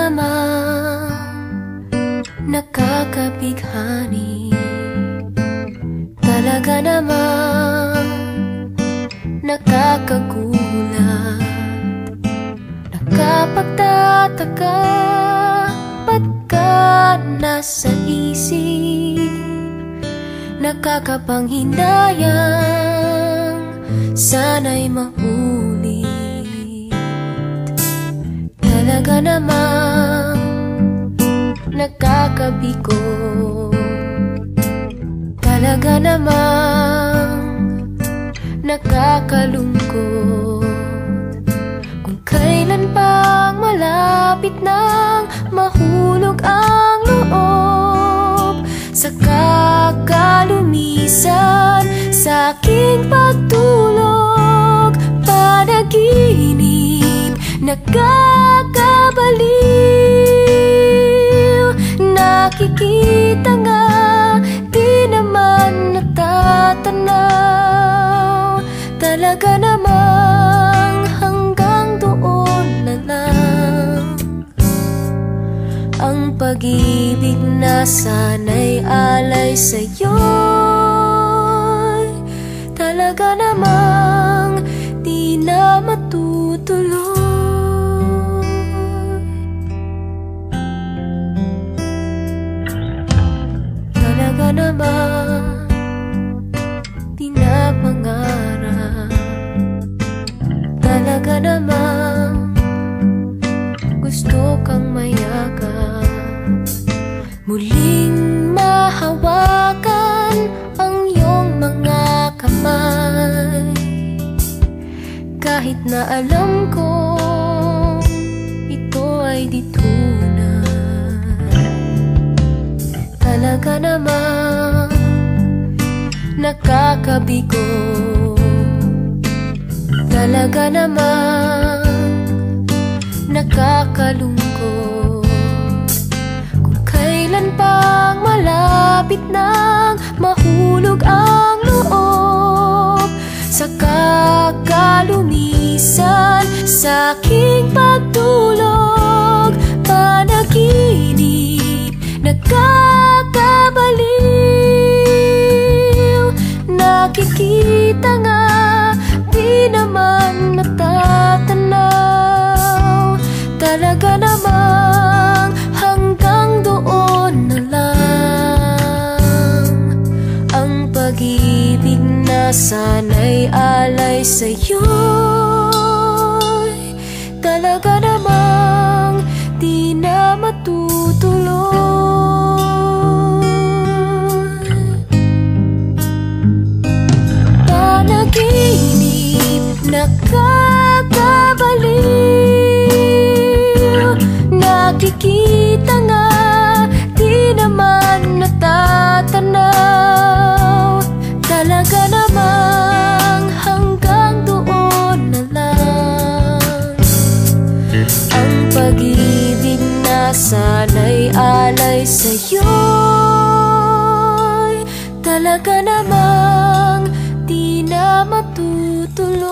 namang nakakabighani, talaga namang nakakagulat, nakapagtataka, ba't ka nasa isip, nakakapanghinayang sana'y maulit. Talaga namang nakakabigo, talaga namang nakakalungkot, kung kailan pang malapit nang mahulog ang loob sa kakalumisan sa aking pagtulog. Panaginip nakakabaliw, nakikita nga di naman natatanaw. Talaga namang hanggang doon na lang ang pag-ibig na sana'y alay sa'yo'y talaga namang di na matutuloy. Talaga namang di na pangarap, talaga namang gusto kang mayakap, muling mahawakan ang iyong mga kamay, kahit na alam ko ito ay di tunay. Talaga namang nakakabigo, talaga namang nakakalungkot, kung kailan pang malapit nang mahulog ang loob sa kakalumisan sa aking pagtulog. Panaginip nakakabaliw, nakikita nga di naman natatanaw. Talaga namang hanggang doon na lang ang pag-ibig na sana'y alay sa'yo'y talaga namang di na matutuloy. Panaginip nakakabaliw, nakikita nga di naman natatanaw. Talaga namang hanggang doon na lang ang pag-ibig na sana'y alay sa'yo'y talaga namang di na matutuloy.